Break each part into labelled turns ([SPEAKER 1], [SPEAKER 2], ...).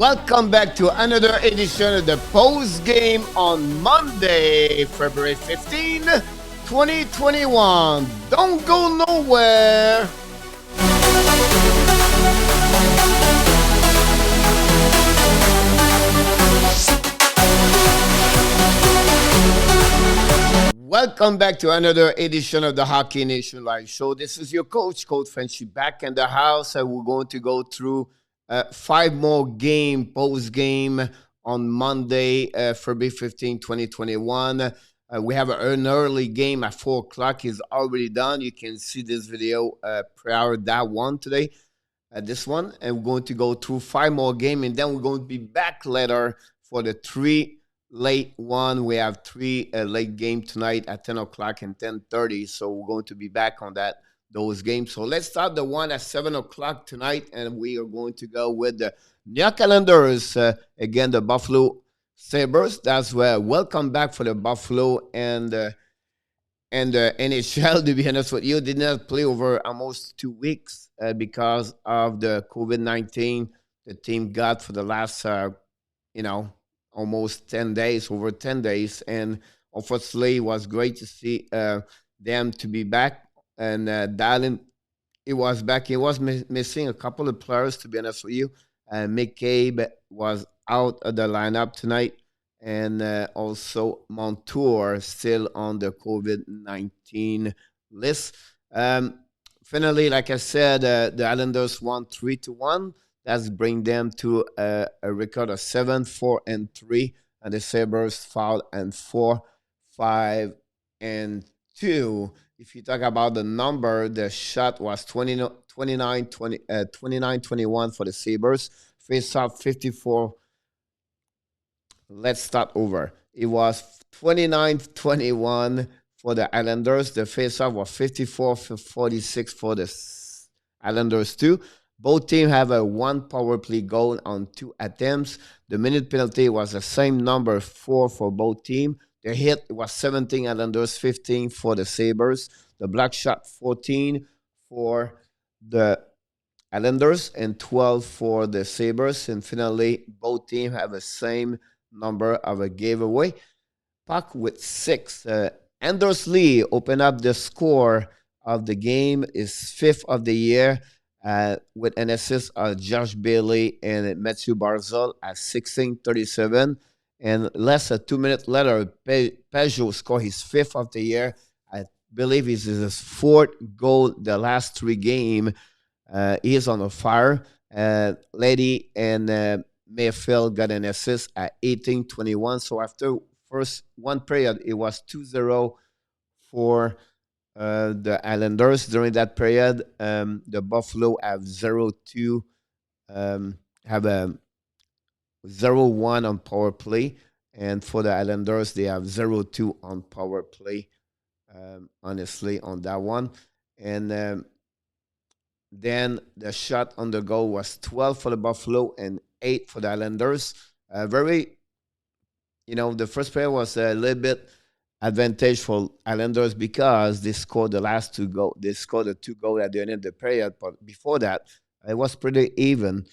[SPEAKER 1] Welcome back to another edition of the post game on Monday, February 15, 2021. Don't go nowhere. Welcome back to another edition of the Hockey Nation Live Show. This is your Coach Frenchy, back in the house, and we're going to go through five more post game on Monday, February 15, 2021. We have an early game at 4 o'clock. It's already done. You can see this video prior to that one today, this one. And we're going to go through five more games, and then we're going to be back later for the three late one. We have three late game tonight at 10 o'clock and 10:30. So we're going to be back on those games. So let's start the one at 7 o'clock tonight, and we are going to go with the New York Islanders, again, the Buffalo Sabres. That's where welcome back for the Buffalo and the NHL, to be honest with you. Did not play over almost 2 weeks because of the COVID-19 the team got for the last, almost 10 days, over 10 days. And unfortunately, it was great to see them to be back. And Dallin, he was back. He was missing a couple of players, to be honest with you. McCabe was out of the lineup tonight. And also Montour still on the COVID-19 list. Finally, like I said, the Islanders won 3-1. That's bring them to a record of 7-4-3, and the Sabres fall and 4-5-2. If you talk about the number, the shot was 29-21 for the Sabres. Face off 54. Let's start over. It was 29-21 for the Islanders. The face off was 54-46 for the Islanders too. Both teams have a one power play goal on 2 attempts. The minute penalty was the same number, 4 for both teams. The hit was 17 Islanders, 15 for the Sabres. The block shot, 14 for the Islanders and 12 for the Sabres. And finally, both teams have the same number of a giveaway. Puck with 6. Anders Lee opened up the score of the game, is 5th of the year. With an assist of Josh Bailey and Matthew Barzal at 16:37. And less than 2 minutes later, Peugeot scored his 5th of the year. I believe it's his 4th goal the last 3 games. He is on fire. Lady and Mayfield got an assist at 18:21. So after first one period, it was 2-0 for the Islanders. During that period, the Buffalo have 0-2, have a 0-1 on power play, and for the Islanders, they have 0-2 on power play. Honestly, on that one, and then the shot on the goal was 12 for the Buffalo and 8 for the Islanders. The first period was a little bit advantage for Islanders because they scored the last 2 goals. They scored the 2 goals at the end of the period, but before that, it was pretty even.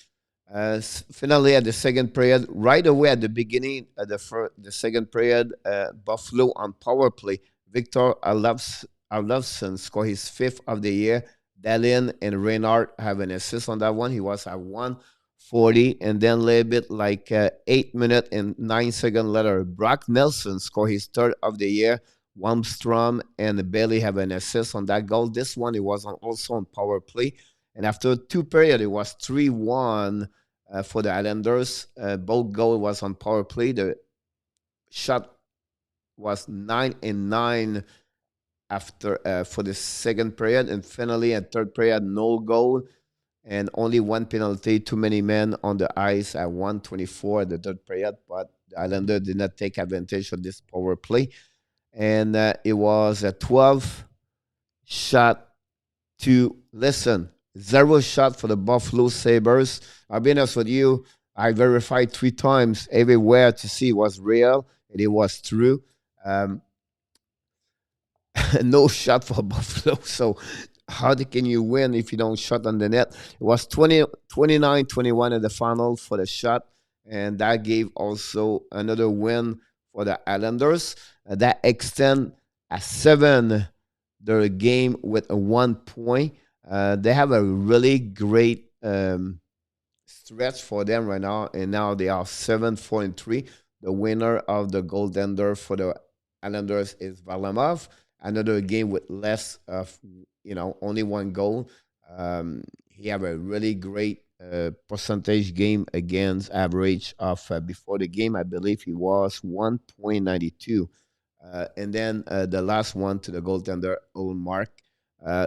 [SPEAKER 1] Finally, at the second period, right away at the beginning of the second period, Buffalo on power play, Victor Arlovsson scored his 5th of the year. Dallin and Reinhardt have an assist on that one. He was at 1:40, and then a little bit like 8 minutes and 9 seconds later, Brock Nelson scored his 3rd of the year. Wamstrom and Bailey have an assist on that goal. This one, it was also on power play. And after 2 periods, it was 3-1 for the Islanders. Both goals was on power play. The shot was 9-9 after for the second period. And finally, at third period, no goal. And only 1 penalty, too many men on the ice at 1:24 the third period. But the Islanders did not take advantage of this power play. And it was a 12 shot to, 0 shot for the Buffalo Sabres. I'll be honest with you, I verified 3 times everywhere to see it was real, and it was true. No shot for Buffalo. So how can you win if you don't shot on the net? It was 29-21 in the final for the shot. and that gave also another win for the Islanders. That extend a 7 their game with a 1 point. They have a really great stretch for them right now, and now they are 7-4-3. The winner of the goaltender for the Islanders is Varlamov. Another game with less of, only one goal. He have a really great percentage game against average of before the game. I believe he was 1.92. And then the last one to the goaltender, own mark.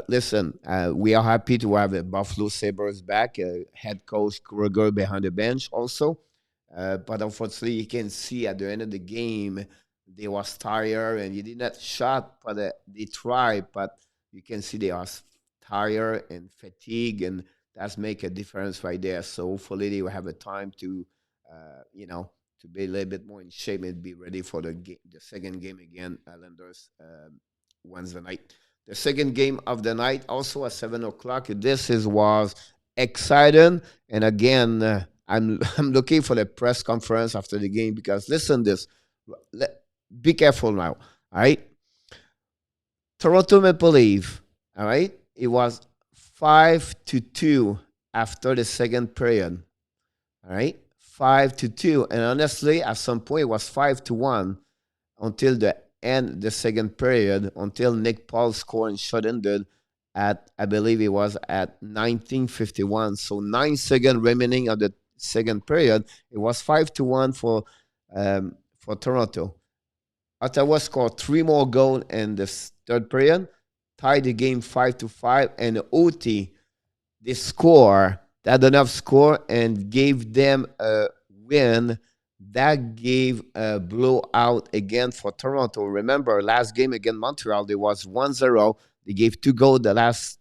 [SPEAKER 1] Listen, we are happy to have the Buffalo Sabres back. Head coach Kruger behind the bench also. But unfortunately, you can see at the end of the game, they was tired and you did not shot, but they tried. But you can see they are tired and fatigued, and that's make a difference right there. So hopefully they will have a time to, to be a little bit more in shape and be ready for the second game again, Islanders, Wednesday night. The second game of the night, also at 7 o'clock. This is was exciting, and again, I'm looking for the press conference after the game because listen, this, be careful now. All right, Toronto Maple Leaf. All right, it was 5-2 after the second period. All right, 5-2, and honestly, at some point it was 5-1 until the end the second period, until Nick Paul scored and shut ended at, I believe it was at 1951. So 9 seconds remaining of the second period, it was 5-1 for Toronto. Ottawa scored three more goals in the third period, tied the game 5-5, and OT they score that enough score and gave them a win. That gave a blowout again for Toronto. Remember, last game against Montreal, there was 1-0. They gave two goals the last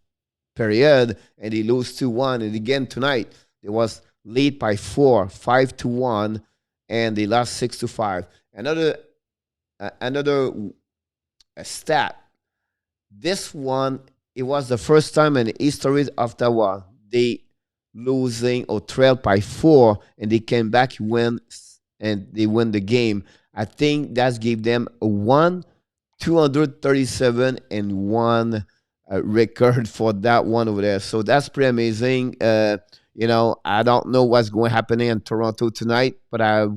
[SPEAKER 1] period, and they lose 2-1. And again tonight, they was lead by 4, 5-1, and they lost 6-5. Another stat. This one, it was the first time in the history of Ottawa they losing or trailed by 4, and they came back and they win the game. I think that gave them a 237 and 1 record for that one over there. So that's pretty amazing. I don't know what's going to happen in Toronto tonight, but I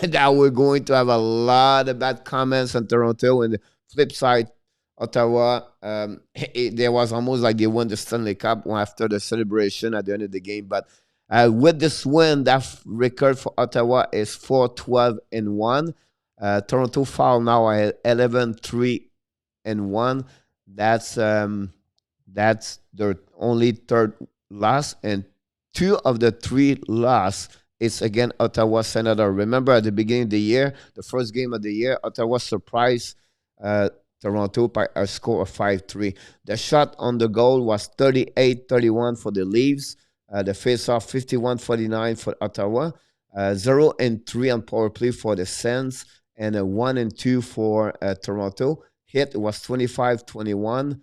[SPEAKER 1] that we're going to have a lot of bad comments on Toronto. And the flip side, Ottawa, there was almost like they won the Stanley Cup after the celebration at the end of the game. But with this win, that record for Ottawa is 4-12-1. Toronto fall now at 11-3-1. That's their only third loss, and two of the three loss is again Ottawa Senator. Remember at the beginning of the year, the first game of the year, Ottawa surprised uh, Toronto by a score of 5-3. The shot on the goal was 38-31 for the Leafs. The face-off 51-49 for Ottawa. 0-3 on power play for the Sens, and a 1-2 for Toronto. Hit was 25-21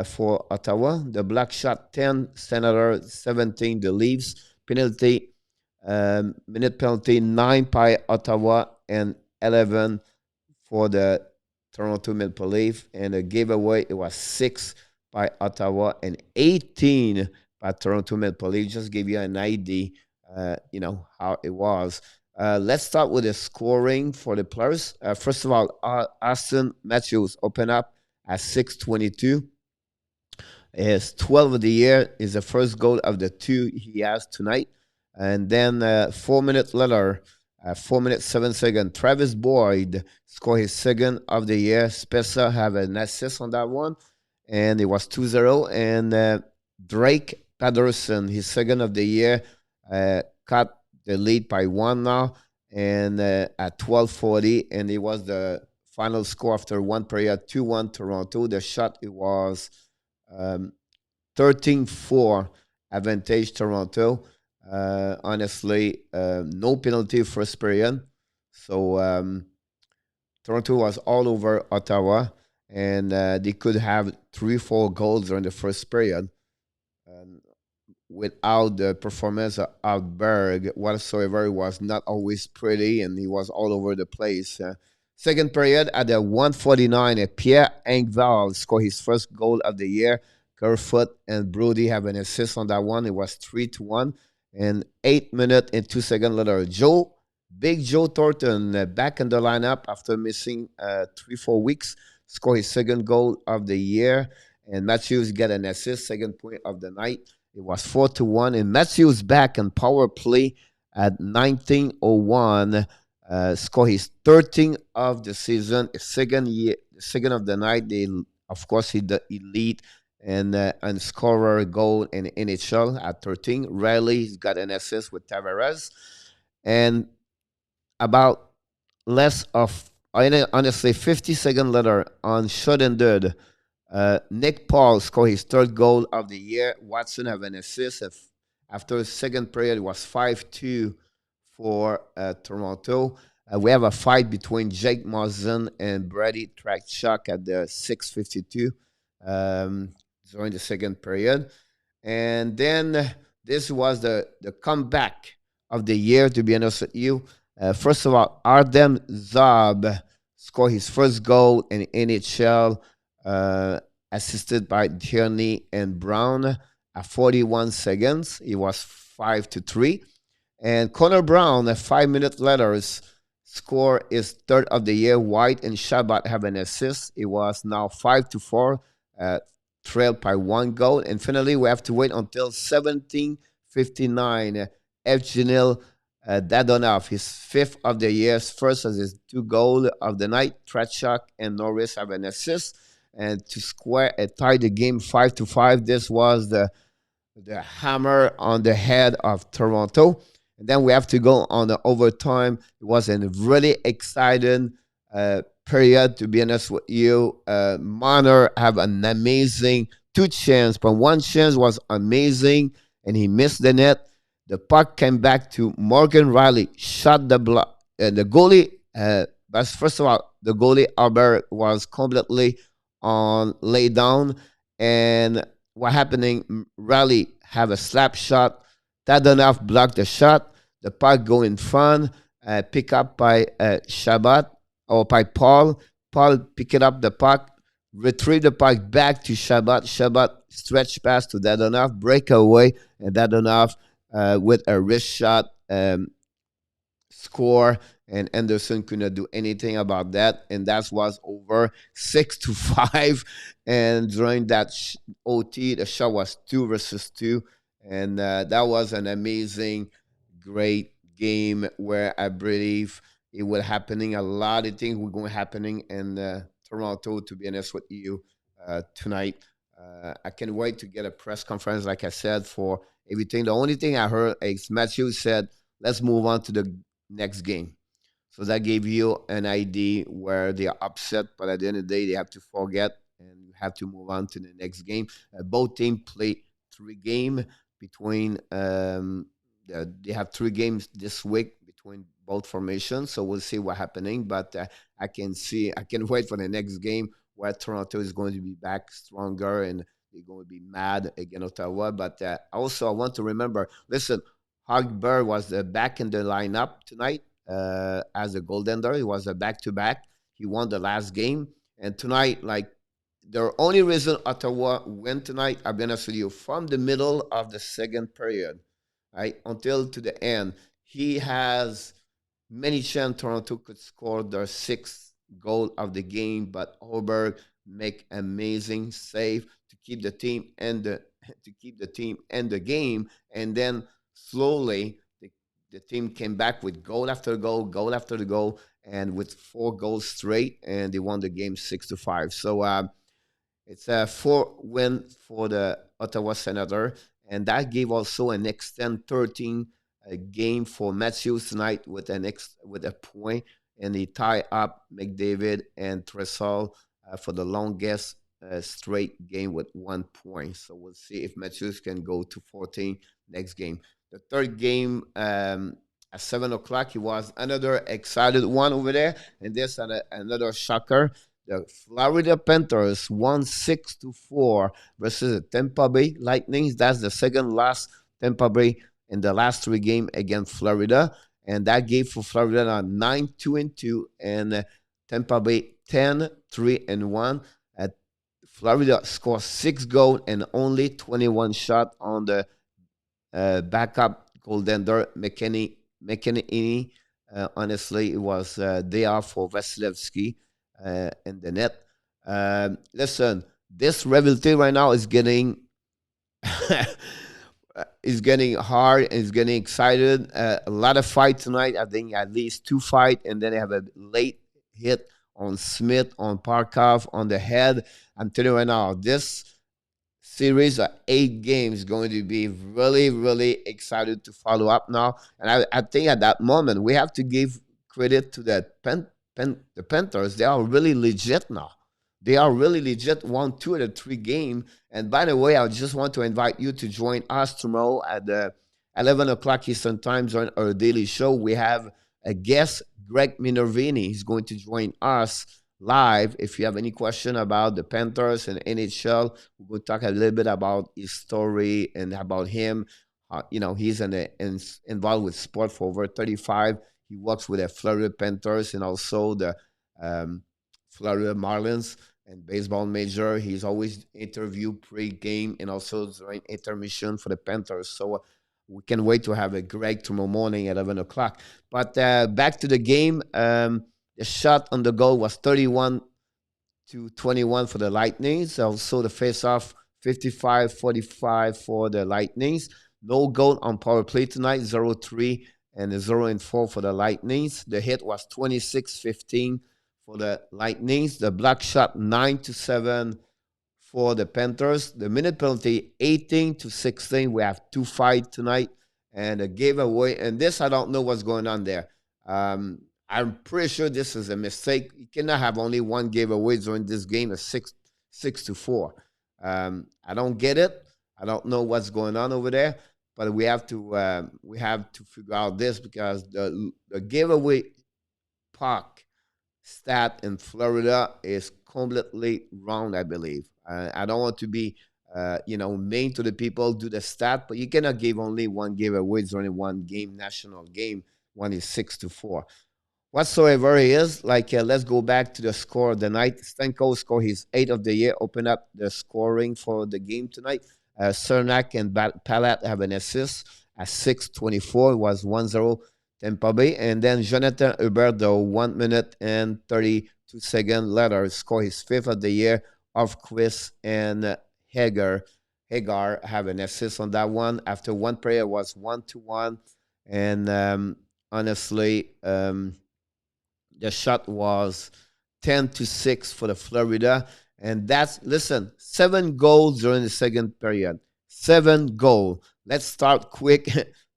[SPEAKER 1] for Ottawa. The black shot 10, Senator 17, the Leafs. Penalty, minute penalty 9 by Ottawa and 11 for the Toronto Maple Leaf. And the giveaway, it was 6 by Ottawa and 18 by Toronto Maple Leaf. Just give you an idea, how it was. Let's start with the scoring for the players. First of all, Austin Matthews open up at 622. His 12 of the year is the first goal of the two he has tonight. And then 4 minutes later, 4 minutes 7 seconds, Travis Boyd scored his second of the year. Spezza have an assist on that one, and it was 2-0. And Drake Patterson, his second of the year, cut the lead by 1 now, and at 12:40, and it was the final score after one period, 2-1 Toronto. The shot, it was 13-4 advantage Toronto. Honestly, no penalty first period. So Toronto was all over Ottawa, and they could have 3-4 goals during the first period. without the performance of Berg whatsoever. It was not always pretty, and he was all over the place. Second period at the 149, Pierre Engvall scored his first goal of the year. Kerfoot and Brody have an assist on that one. It was 3-1. And 8 minutes and 2 seconds later, Big Joe Thornton, back in the lineup after missing 3-4 weeks, scored his second goal of the year. And Matthews got an assist, second point of the night. It was 4-1. And Matthews back in power play at 19:01. Score his 13th of the season, second of the night. They, of course, he the elite and scorer goal in NHL at 13. Riley's got an assist with Tavares, and about less of honestly 50 seconds later on shot and dead. Nick Paul scored his third goal of the year. Watson have an assist. After the second period, it was 5-2 for Toronto. We have a fight between Jake Mazen and Brady Trakchuk at the 6:52 um, during the second period. And then this was the comeback of the year, to be honest with you. First of all, Ardem Zab scored his first goal in NHL, assisted by Tierney and Brown at 41 seconds. It was 5-3. And Connor Brown, 5 minutes later, score his third of the year. White and Shabbat have an assist. It was now 5-4, trailed by one goal. And finally, we have to wait until 17:59. Evgenil Dadonov, his fifth of the year, first as his two goal of the night. Trachak and Norris have an assist. And to square and tie the game 5-5, this was the hammer on the head of Toronto. And then we have to go on the overtime. It was a really exciting period, to be honest with you. Marner have an amazing two chance, but one chance was amazing, and he missed the net. The puck came back to Morgan Riley, shot the block. The goalie, but first of all, the goalie Albert was completely on lay down, and what happening? Riley have a slap shot. Tadonov blocked the shot. The puck go in front, pick up by Shabbat or by Paul. Paul pick it up the puck, retrieve the puck back to Shabbat. Shabbat stretch pass to Dadonov, breakaway, and Dadonov with a wrist shot score, and Anderson couldn't do anything about that, and that was over 6-5. And during that OT, the shot was 2 versus 2, and that was an amazing, great game where I believe it will happening. A lot of things were going happening in Toronto. To be honest with you, tonight, I can't wait to get a press conference, like I said, for everything. The only thing I heard is Matthew said, "Let's move on to the next game." So that gave you an idea where they are upset, but at the end of the day, they have to forget and you have to move on to the next game. Both teams play 3 games between. They have 3 games this week between both formations, so we'll see what's happening. But I can wait for the next game where Toronto is going to be back stronger and they're going to be mad against Ottawa. But also, I want to remember. Listen, Hogberg was back in the lineup tonight as a goaltender. He was a back-to-back. He won the last game. And tonight, like, the only reason Ottawa win tonight, I'll be honest with you, from the middle of the second period, right, until to the end, he has many chance Toronto could score their sixth goal of the game, but Hogberg make amazing save to keep the team and the game, and then slowly the team came back with goal after goal, goal after the goal, and with 4 goals straight, and they won the game 6-5. So it's a 4 win for the Ottawa Senator, and that gave also an extend 13 game for Matthews tonight with with a point, and he tie up McDavid and Tressel for the longest straight game with 1 point. So we'll see if Matthews can go to 14 next game. The third game at 7 o'clock, it was another excited one over there, and this another shocker. The Florida Panthers won 6-4 versus the Tampa Bay Lightning. That's the second last Tampa Bay in the last three games against Florida. And that gave for Florida 9-2-2 and Tampa Bay 10-3-1. Florida scored 6 goals and only 21 shots on the backup goaltender McKinney. Honestly, it was day off for Vasilevsky in the net. Listen, this rivalry right now is getting is getting hard. Is getting excited. A lot of fight tonight. I think at least two fight, and then they have a late hit on Smith, on Parkov, on the head. I'm telling you right now, this series of 8 games going to be really, really excited to follow up now. And I think at that moment we have to give credit to the Panthers. They are really legit now. They are really legit. Won 2 of the 3 game. And by the way, I just want to invite you to join us tomorrow at the 11 o'clock Eastern Time on our daily show. We have a guest, Greg Minervini. He's going to join us live. If you have any question about the Panthers and NHL, we'll talk a little bit about his story and about him. He's involved with sport for over 35. He works with the Florida Panthers and also the Florida Marlins and baseball major. He's always interviewed pre-game and also during intermission for the Panthers. So we can wait to have a Greg tomorrow morning at 11 o'clock. But back to the game. The shot on the goal was 31-21 for the Lightnings. Also, the face-off 55-45 for the Lightnings. No goal on power play tonight, 0-3 and 0-4 for the Lightnings. The hit was 26-15 for the Lightnings. The block shot 9-7 for the Panthers. The minute penalty 18-16. We have 2 fights tonight and a giveaway. And this, I don't know what's going on there. I'm pretty sure this is a mistake. You cannot have only 1 giveaway during this game of 6-4. I don't get it. I don't know what's going on over there, but we have to figure out this because the giveaway puck stat in Florida is completely wrong. I believe. I don't want to be mean to the people do the stat, but you cannot give only 1 giveaway during 1 game, national game. One is 6-4. Whatsoever he is, let's go back to the score of the night. Stanko scored his 8th of the year, open up the scoring for the game tonight. Cernak and Palat have an assist at 6:24. It was 1-0 Tampa Bay. And then Jonathan Huberdeau, 1 minute and 32 seconds later, scored his 5th of the year. Offquist and Hagar have an assist on that one. After one period, it was 1-1. And honestly, the shot was 10-6 for the Florida. And that's, 7 goals during the second period. 7 goals. Let's start quick.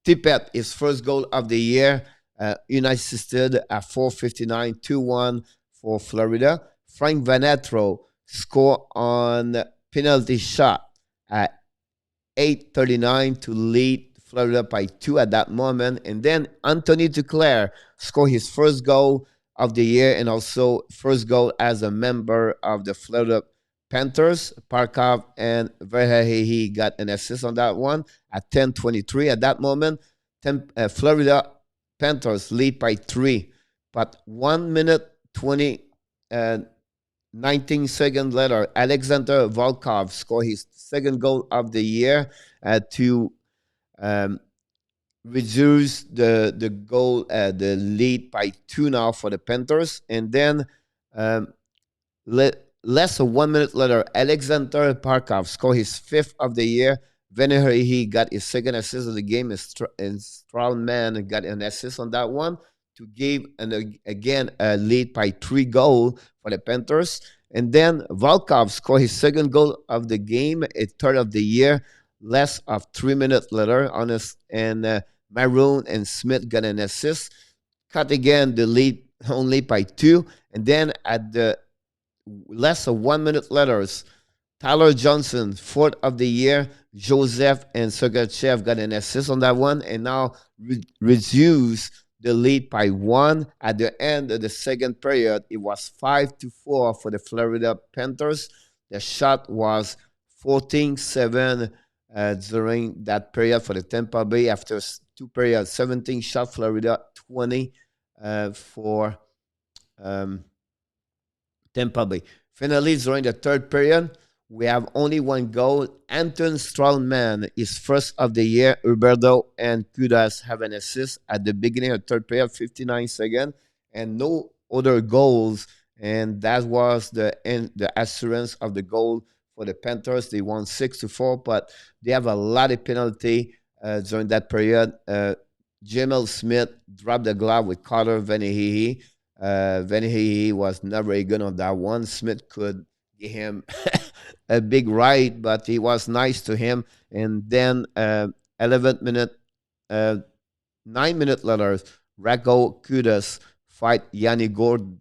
[SPEAKER 1] Tippett, his first goal of the year. United States at 4:59, 2-1 for Florida. Frank Vanetro scored on penalty shot at 8:39 to lead Florida by 2 at that moment. And then Anthony Duclair scored his first goal of the year and also first goal as a member of the Florida Panthers. Parkov and Verhehi got an assist on that one at 10:23. At that moment, Florida Panthers lead by 3. But 1 minute 19 seconds later, Alexander Volkov scored his second goal of the year to reduce the lead by 2 now for the Panthers. And then less than 1 minute later, Alexander Parkov scored his 5th of the year. He got his second assist of the game, and Stroudman got an assist on that one to give again a lead by 3 goals for the Panthers. And then Volkov scored his second goal of the game, a 3rd of the year, less of 3 minutes later. And Maroon and Smith got an assist, cut again the lead only by 2. And then at the less than 1 minute later, Tyler Johnson, 4th of the year, Joseph and Sergachev got an assist on that one, and now reduce the lead by one. At the end of the second period, it was 5-4 for the Florida Panthers. The shot was 14-7 during that period for the Tampa Bay. After two periods, 17 shot Florida, 20 for um, Tampa Bay. Finally, during the third period, we have only one goal. Anton Strawman is first of the year. Roberto and Kudas have an assist at the beginning of the third period, 59 seconds, and no other goals. And that was the assurance of the goal for the Panthers. They won 6-4, but they have a lot of penalty during that period. Jamel Smith dropped the glove with Carter Vanahihi. Vanahihi was not very good on that one. Smith could give him a big ride, but he was nice to him. And then 11th minute, 9 minutes later, Rako Kudas fight Yanni Gord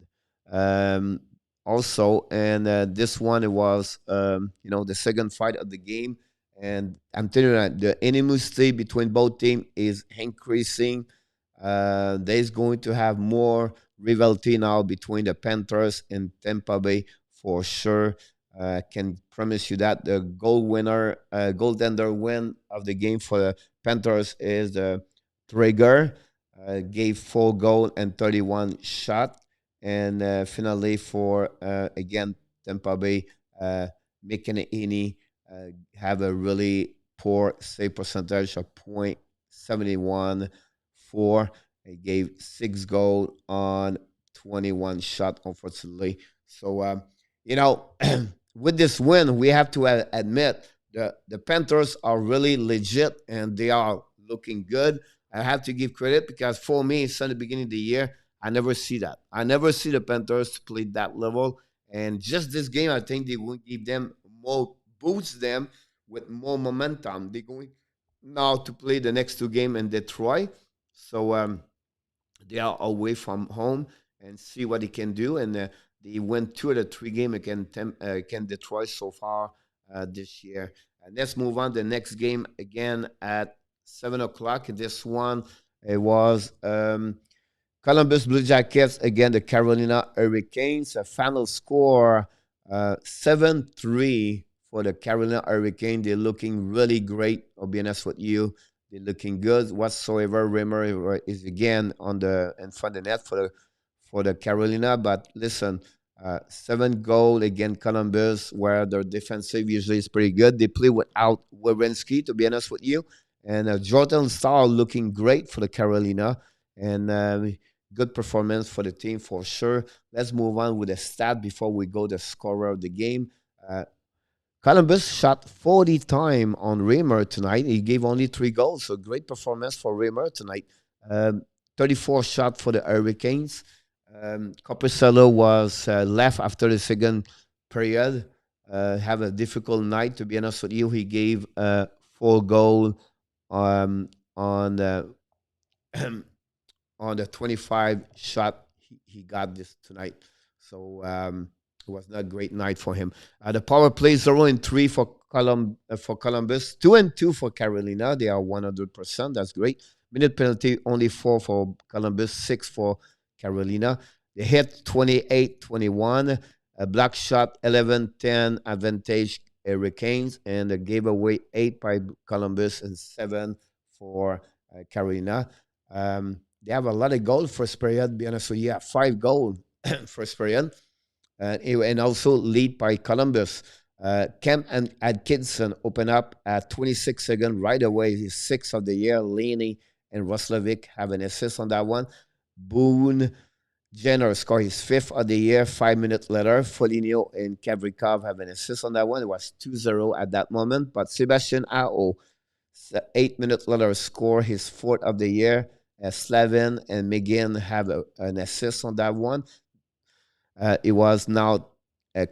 [SPEAKER 1] also. And this one, it was, the second fight of the game. And I'm telling you that the animosity between both teams is increasing. There's going to have more rivalry now between the Panthers and Tampa Bay for sure. Can promise you that the goaltender win of the game for the Panthers is the Traeger. Gave 4 goal and 31 shot. And finally for, again, Tampa Bay, McKinney have a really poor save percentage of .71 4. He gave 6 goal on 21 shot, unfortunately. So, with this win, we have to admit the Panthers are really legit and they are looking good. I have to give credit because for me, since the beginning of the year, I never see that. I never see the Panthers play that level. And just this game, I think they will give them more, boost them with more momentum. They're going now to play the next two games in Detroit. So they are away from home and see what they can do. And they win 2 of the 3 games against Detroit so far this year. And let's move on to the next game again at 7 o'clock. This one, it was Columbus Blue Jackets against the Carolina Hurricanes. A final score 7-3 for the Carolina Hurricanes. They're looking really great. I'll be honest with you. They're looking good whatsoever. Rimmer is again in front of the net for the Carolina. But listen, 7 goal against Columbus, where their defensive usually is pretty good. They play without Werenski, to be honest with you. And Jordan Stahl looking great for the Carolina. And good performance for the team for sure. Let's move on with the stat before we go to the scorer of the game. Columbus shot 40 times on Raymer tonight. He gave only 3 goals, so great performance for Raymer tonight. 34 shot for the Hurricanes. Copacello was left after the second period. Have a difficult night, to be honest with you. He gave 4 goal on the on the 25 shot he got this tonight. So it was not a great night for him. The power play 0-3 for Columbus, 2-2 for Carolina. They are 100%. That's great. Minute penalty only 4 for Columbus, 6 for Carolina. They hit 28-21. A block shot 11-10 advantage Hurricanes, and they gave away 8 by Columbus and 7 for Carolina. They have a lot of goals first period. Be honest with you, 5 goals first period, and also lead by Columbus. Kemp and Atkinson open up at 26 seconds right away. He's 6th of the year. Laney and Roslovic have an assist on that one. Boone Jenner scored his 5th of the year 5 minutes later. Foligno and Kavrikov have an assist on that one. It was 2-0 at that moment. But Sebastian Ao, 8 minutes later, scored his 4th of the year. Slavin and McGinn have an assist on that one. It was now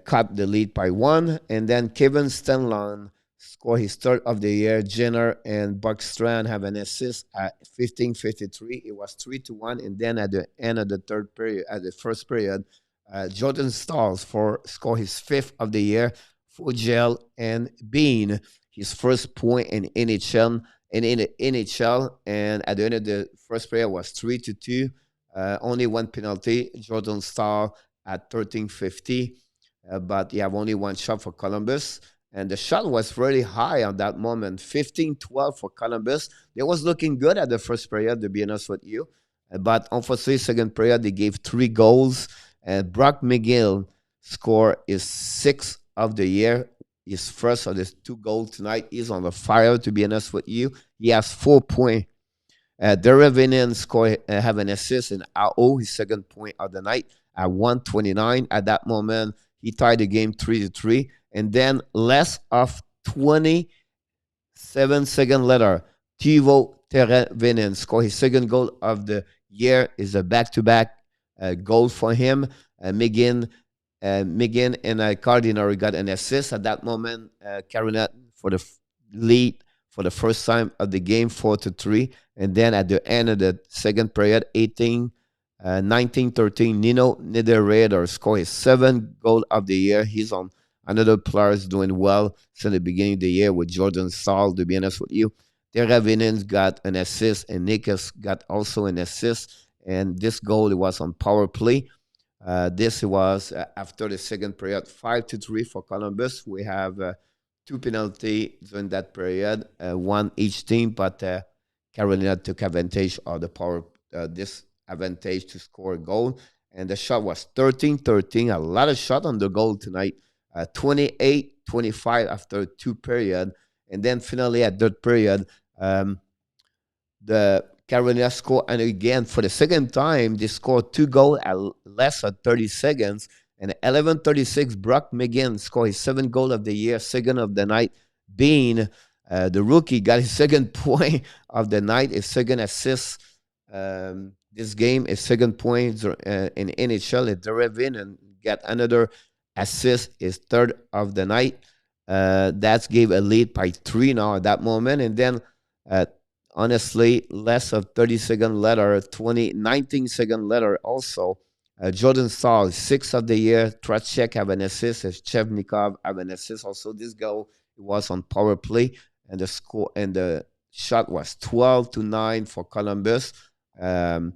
[SPEAKER 1] cut the lead by 1. And then Kevin Stenlon scored his 3rd of the year. Jenner and Buckstrand have an assist at 15:53. It was 3-1. And then at the end of the third period, at the first period, Jordan Stahls scored his 5th of the year. Fogel and Bean, his first point in NHL in the NHL. And at the end of the first period was 3-2. Only one penalty. Jordan Stahl at 13:50, but you have only one shot for Columbus. And the shot was really high on that moment, 15-12 for Columbus. They was looking good at the first period, to be honest with you. But unfortunately, second period, they gave 3 goals. And Brock McGill score is sixth of the year. His first of his 2 goals tonight. He's on the fire, to be honest with you. He has 4 points. Derevinen score have an assist in AO, his second point of the night at 1:29. At that moment, he tied the game 3-3. And then less of 27 seconds later, Teuvo Teravainen score his second goal of the year. Is a back-to-back goal for him. Megan and Cardinal got an assist at that moment. Carolina for the lead for the first time of the game, 4-3. And then at the end of the second period, 19-13, Nino Niederreiter scored his 7th goal of the year. He's on another players doing well since the beginning of the year with Jordan Stahl, to be honest with you. Teravinen's got an assist, and Nikas got also an assist. And this goal, it was on power play. This was after the second period, 5-3 for Columbus. We have 2 penalty during that period, one each team, but Carolina took advantage of the power, this advantage to score a goal. And the shot was 13-13, a lot of shot on the goal tonight, 28-25 after 2 period. And then finally at third period, the Carolina scored, and again, for the second time, they scored 2 goals at less than 30 seconds. And 11:36, Brock McGinn scored his 7th goal of the year, second of the night, being the rookie, got his second point of the night, his second assist. This game, his second point in NHL. Derevin and got another assist, his third of the night. That gave a lead by 3 now at that moment. And then uh, honestly, less of 30 seconds later, 19 seconds later also, Jordan Stahl, 6th of the year. Tracek have an assist. Chevnikov have an assist. Also, this goal was on power play, and the score and the shot was 12-9 for Columbus. Um,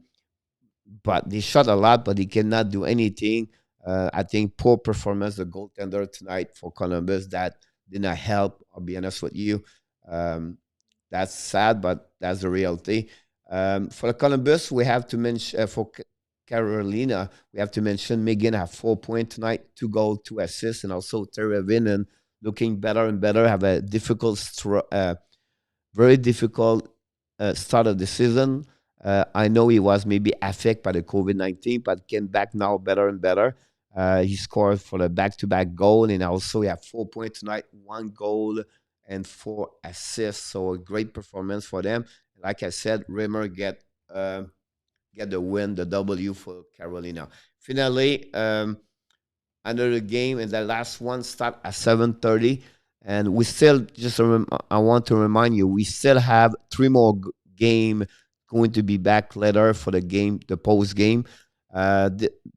[SPEAKER 1] but they shot a lot, but he cannot do anything. I think poor performance, the goaltender tonight for Columbus, that did not help. I'll be honest with you. Um, that's sad, but that's the reality. For the Columbus, we have to mention Carolina, we have to mention Megan have 4 points tonight, 2 goals, 2 assists, and also Terry Vinen looking better and better. Have a very difficult start of the season. I know he was maybe affected by the COVID-19, but came back now better and better. He scored for the back-to-back goal, and also he had 4 points tonight, 1 goal and 4 assists. So a great performance for them. Like I said, Rimmer get the win, the W for Carolina. Finally, another game, and the last one start at 7:30, and we still I want to remind you, we still have 3 more game going to be back later for the post game.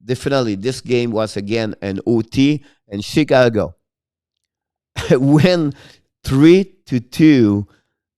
[SPEAKER 1] Definitely, this game was again an OT, and Chicago win 3-2.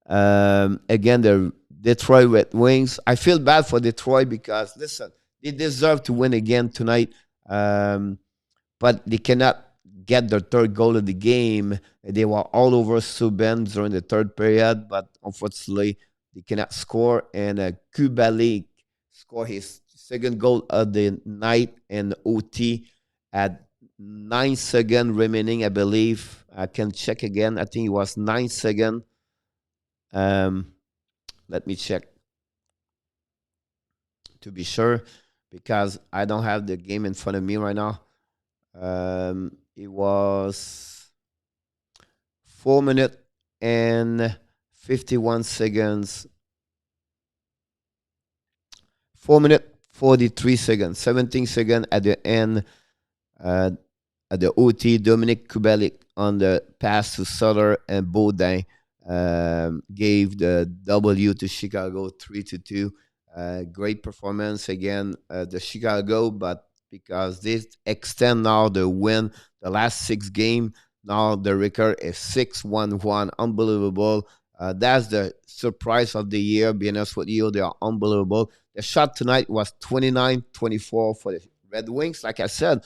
[SPEAKER 1] Again, the Detroit Red Wings. I feel bad for Detroit because listen, they deserve to win again tonight, but they cannot get their 3rd goal of the game. They were all over Subban during the 3rd period, but unfortunately, they cannot score. And Kubalik scored his 2nd goal of the night in OT at 9 seconds remaining, I believe. I can check again. I think it was 9 seconds. Um, Let me check to be sure because I don't have the game in front of me right now. It was 4 minutes and 51 seconds. 4 minutes, 43 seconds, 17 seconds at the end. Uh, at the OT, Dominic Kubalik on the pass to Sutter and Baudin gave the W to Chicago 3-2. Great performance again, the Chicago, but because they extend now the win, the last 6 games, now the record is 6-1-1. Unbelievable. That's the surprise of the year. Being honest with you, they are unbelievable. The shot tonight was 29-24 for the Red Wings. Like I said,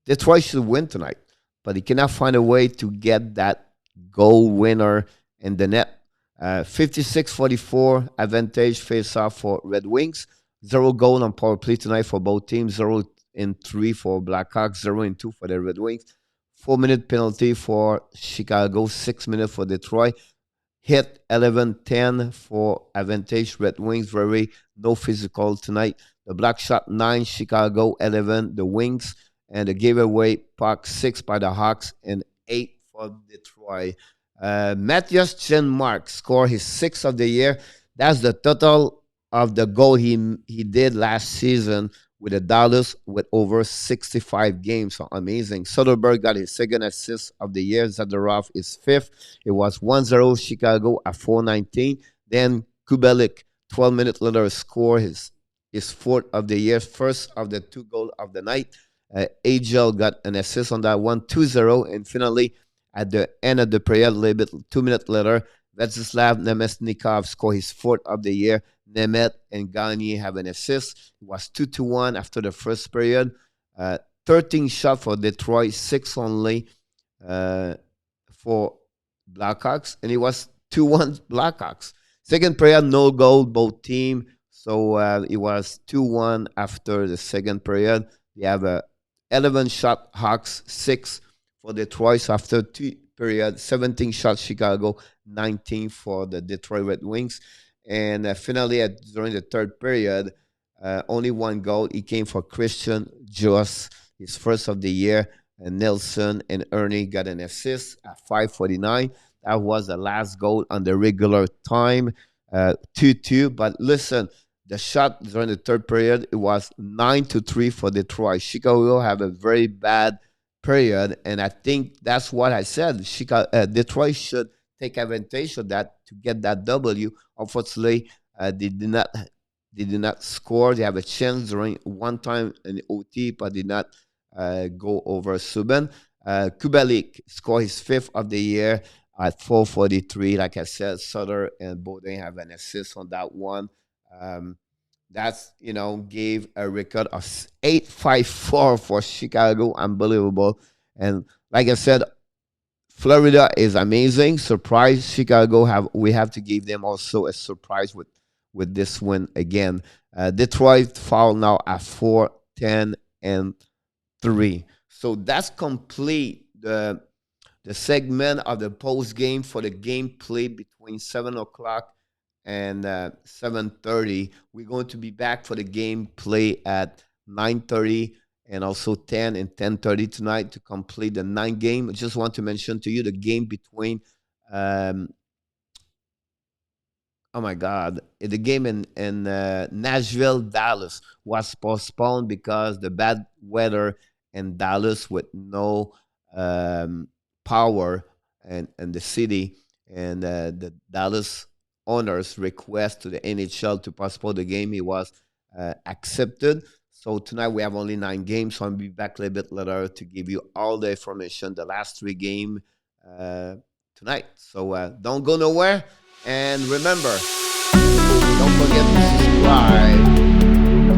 [SPEAKER 1] Detroit should win tonight, but he cannot find a way to get that goal winner in the net. 56-44 advantage face off for Red Wings. Zero goal on power play tonight for both teams. 0-3 for Blackhawks. 0-2 for the Red Wings. 4-minute penalty for Chicago. 6 minutes for Detroit. Hit 11-10 for advantage Red Wings. Very no physical tonight. The Black shot 9, Chicago 11, the Wings, and the giveaway puck 6 by the Hawks and 8 for Detroit. Matthias Janmark scored his 6th of the year. That's the total of the goal he did last season with the Dallas with over 65 games. So amazing. Soderberg got his second assist of the year. Zadorov is 5th. It was 1-0 Chicago at 4:19. Then Kubelik, 12 minutes later, scored his 4th of the year, first of the 2 goals of the night. Agel got an assist on that one, 2-0. And finally, at the end of the period, a little bit 2 minutes later, Vyacheslav Nemesnikov scored his 4th of the year. Nemeth and Gagne have an assist. It was 2-1 after the first period. 13 shots for Detroit, 6 only for Blackhawks, and it was 2-1 Blackhawks. Second period, no goal, both team. So it was 2-1 after the second period. They have a 11 shot Hawks, 6 for Detroit. So after 2 periods, 17 shots Chicago, 19 for the Detroit Red Wings. And finally, during the third period, only 1 goal. It came for Christian Joss, his first of the year. And Nelson and Ernie got an assist at 5:49. That was the last goal on the regular time, 2-2. But listen, the shot during the third period, it was 9-3 for Detroit. Chicago have a very bad period, and I think that's what I said. Detroit should take advantage of that to get that W. Unfortunately, they did not score. They have a chance during one time in OT, but did not go over Subban. Kubalik scored his 5th of the year at 4:43. Like I said, Sutter and Bowden have an assist on that one. That's gave a record of 8-5-4 for Chicago. Unbelievable. And like I said, Florida is amazing. Surprise. Chicago we have to give them also a surprise with this win again. Detroit fall now at 4-10-3. So that's complete the segment of the post game for the game played between 7 o'clock and 7:30. We're going to be back for the game play at 9:30 and also 10 and 10:30 tonight to complete the 9 game. I just want to mention to you the game between oh my God, the game in Nashville, Dallas was postponed because the bad weather in Dallas with no power and the city, and the Dallas owners request to the NHL to postpone the game. It was accepted. So tonight we have only 9 games. So I'll be back a little bit later to give you all the information, the last 3 games tonight. So don't go nowhere. And remember, don't forget to subscribe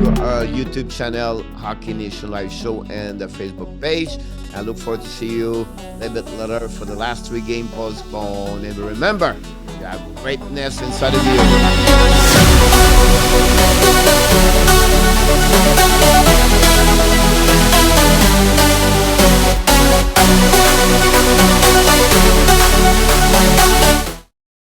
[SPEAKER 1] to our YouTube channel, Hockey Nation Live Show, and the Facebook page. I look forward to see you a little bit later for the last 3 games postponed. And remember, you have greatness inside of you.